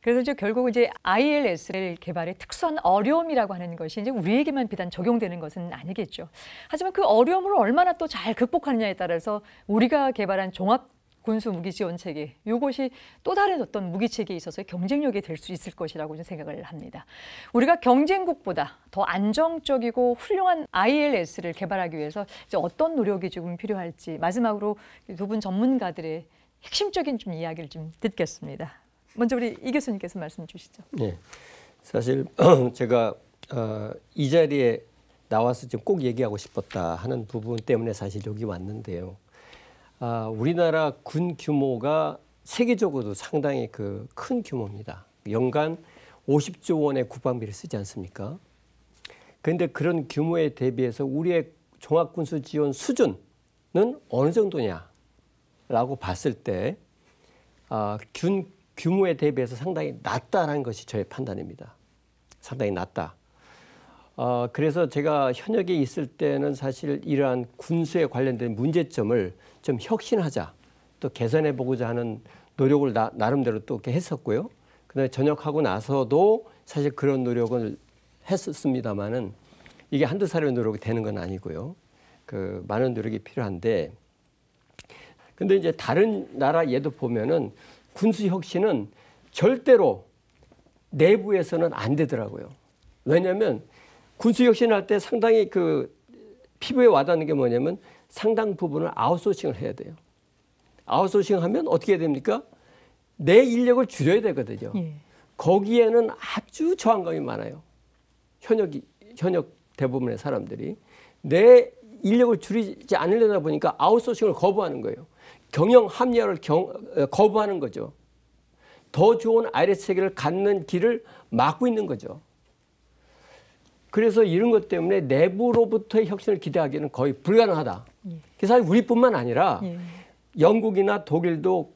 그래서 이제 결국 이제 ILS를 개발의 특수한 어려움이라고 하는 것이 이제 우리에게만 비단 적용되는 것은 아니겠죠. 하지만 그 어려움을 얼마나 또 잘 극복하느냐에 따라서 우리가 개발한 종합 군수 무기 지원 체계, 이것이 또 다른 어떤 무기 체계에 있어서의 경쟁력이 될 수 있을 것이라고 생각을 합니다. 우리가 경쟁국보다 더 안정적이고 훌륭한 ILS를 개발하기 위해서 이제 어떤 노력이 조금 필요할지 마지막으로 두 분 전문가들의 핵심적인 좀 이야기를 좀 듣겠습니다. 먼저 우리 이 교수님께서 말씀 주시죠. 네, 사실 제가 이 자리에 나와서 좀 꼭 얘기하고 싶었다 하는 부분 때문에 사실 여기 왔는데요. 우리나라 군 규모가 세계적으로도 상당히 큰 규모입니다. 연간 50조 원의 국방비를 쓰지 않습니까? 그런데 그런 규모에 대비해서 우리의 종합군수 지원 수준은 어느 정도냐라고 봤을 때 군 규모에 대비해서 상당히 낮다라는 것이 저의 판단입니다. 상당히 낮다. 그래서 제가 현역에 있을 때는 사실 이러한 군수에 관련된 문제점을 좀 혁신하자, 또 개선해보고자 하는 노력을 나름대로 또 이렇게 했었고요. 그다음에 전역하고 나서도 사실 그런 노력을 했었습니다만은 이게 한두 살의 노력이 되는 건 아니고요. 많은 노력이 필요한데, 근데 이제 다른 나라 예도 보면은 군수 혁신은 절대로 내부에서는 안 되더라고요. 왜냐하면 군수 혁신을 할 때 상당히 피부에 와닿는 게 뭐냐면 상당 부분을 아웃소싱을 해야 돼요. 아웃소싱하면 어떻게 해야 됩니까? 내 인력을 줄여야 되거든요. 거기에는 아주 저항감이 많아요. 현역 대부분의 사람들이 내 인력을 줄이지 않으려다 보니까 아웃소싱을 거부하는 거예요. 경영 합리화를 거부하는 거죠. 더 좋은 ILS 체계를 갖는 길을 막고 있는 거죠. 그래서 이런 것 때문에 내부로부터의 혁신을 기대하기는 거의 불가능하다. 그래서 우리뿐만 아니라 영국이나 독일도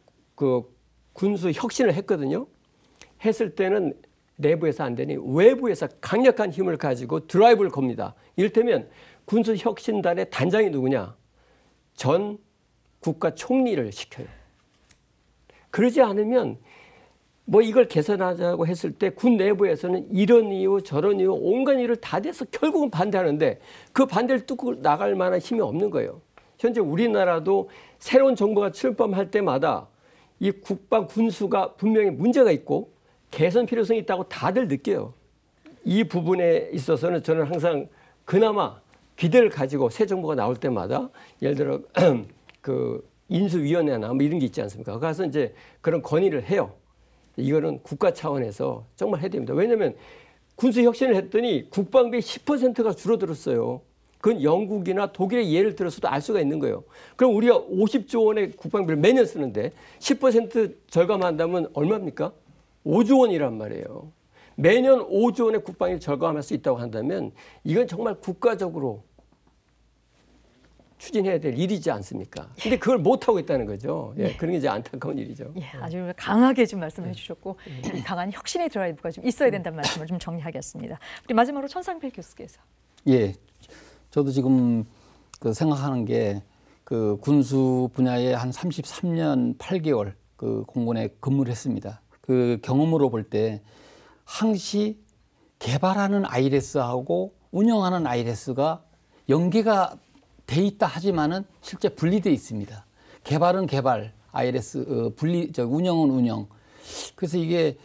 군수 혁신을 했거든요. 했을 때는 내부에서 안 되니 외부에서 강력한 힘을 가지고 드라이브를 겁니다. 이를테면 군수 혁신단의 단장이 누구냐? 전 국가 총리를 시켜요. 그러지 않으면 이걸 개선하자고 했을 때 군 내부에서는 이런 이유 저런 이유 온갖 이유를 다 대서 결국은 반대하는데 그 반대를 뚫고 나갈 만한 힘이 없는 거예요. 현재 우리나라도 새로운 정부가 출범할 때마다 이 국방 군수가 분명히 문제가 있고 개선 필요성이 있다고 다들 느껴요. 이 부분에 있어서는 저는 항상 그나마 기대를 가지고 새 정부가 나올 때마다 예를 들어 그 인수위원회나 뭐 이런 게 있지 않습니까? 가서 이제 그런 건의를 해요. 이거는 국가 차원에서 정말 해야 됩니다. 왜냐하면 군수 혁신을 했더니 국방비 10%가 줄어들었어요. 그건 영국이나 독일의 예를 들어서도 알 수가 있는 거예요. 그럼 우리가 50조 원의 국방비를 매년 쓰는데 10% 절감한다면 얼마입니까? 5조 원이란 말이에요. 매년 5조 원의 국방비를 절감할 수 있다고 한다면 이건 정말 국가적으로 추진해야 될 일이지 않습니까? 근데 그걸 못하고 있다는 거죠. 예, 그런 게 이제 안타까운 일이죠. 예, 아주 강하게 좀 말씀해 주셨고 이 강한 혁신의 드라이브가 좀 있어야 된다는 말씀을 좀 정리하겠습니다. 우리 마지막으로 천상필 교수께서. 예, 저도 지금 그 생각하는 게 그 군수 분야에 한 33년 8개월 그 공군에 근무를 했습니다. 그 경험으로 볼 때 항시 개발하는 ILS하고 운영하는 ILS가 연계가 돼 있다 하지만은 실제 분리돼 있습니다. 개발은 개발, ILS 운영은 운영. 그래서 이게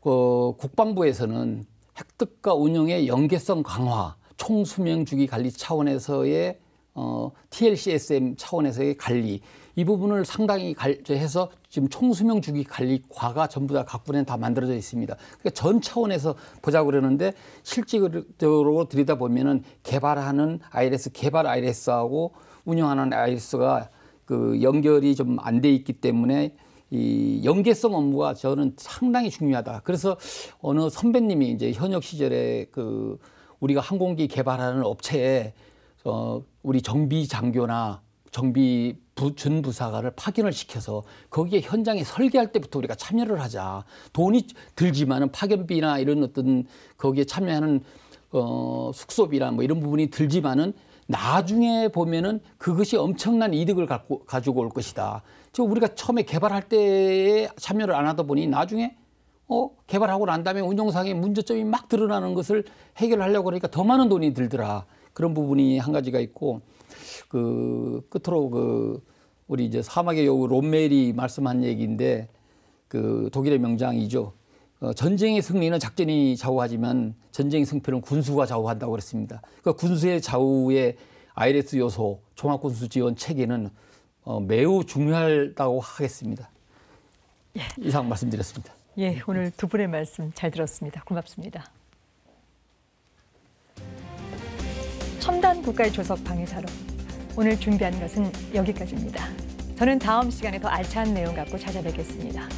국방부에서는 획득과 운영의 연계성 강화, 총수명 주기 관리 차원에서의 TLCSM 차원에서의 관리 이 부분을 상당히 해서 지금 총수명 주기 관리과가 전부 다 각 분야에 다 만들어져 있습니다. 그러니까 전 차원에서 보자고 그러는데 실질적으로 들여다보면은 개발하는 ILS, 개발 ILS하고 운영하는 ILS가 그 연결이 좀 안 돼 있기 때문에 이 연계성 업무가 저는 상당히 중요하다. 그래서 어느 선배님이 이제 현역 시절에 그 우리가 항공기 개발하는 업체에 우리 정비 장교나 정비 준부사관을 파견을 시켜서 거기에 현장에 설계할 때부터 우리가 참여를 하자. 돈이 들지만은 파견비나 이런 어떤 거기에 참여하는 숙소비나 뭐 이런 부분이 들지만은 나중에 보면은 그것이 엄청난 이득을 가지고 올 것이다. 저 우리가 처음에 개발할 때에 참여를 안 하다 보니 나중에 개발하고 난 다음에 운영상의 문제점이 막 드러나는 것을 해결하려고 그러니까 더 많은 돈이 들더라. 그런 부분이 한 가지가 있고 그 끝으로 그 우리 이제 사막의 여우 롬멜이 말씀한 얘기인데 그 독일의 명장이죠. 전쟁의 승리는 작전이 좌우하지만 전쟁의 승패는 군수가 좌우한다고 그랬습니다. 그러니까 군수의 좌우의 ILS 요소, 종합군수 지원 체계는 매우 중요하다고 하겠습니다. 예. 이상 말씀드렸습니다. 예, 오늘 두 분의 말씀 잘 들었습니다. 고맙습니다. 첨단 국가의 조석 방위사로 오늘 준비한 것은 여기까지입니다. 저는 다음 시간에 더 알찬 내용 갖고 찾아뵙겠습니다.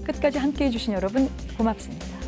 끝까지 함께해 주신 여러분 고맙습니다.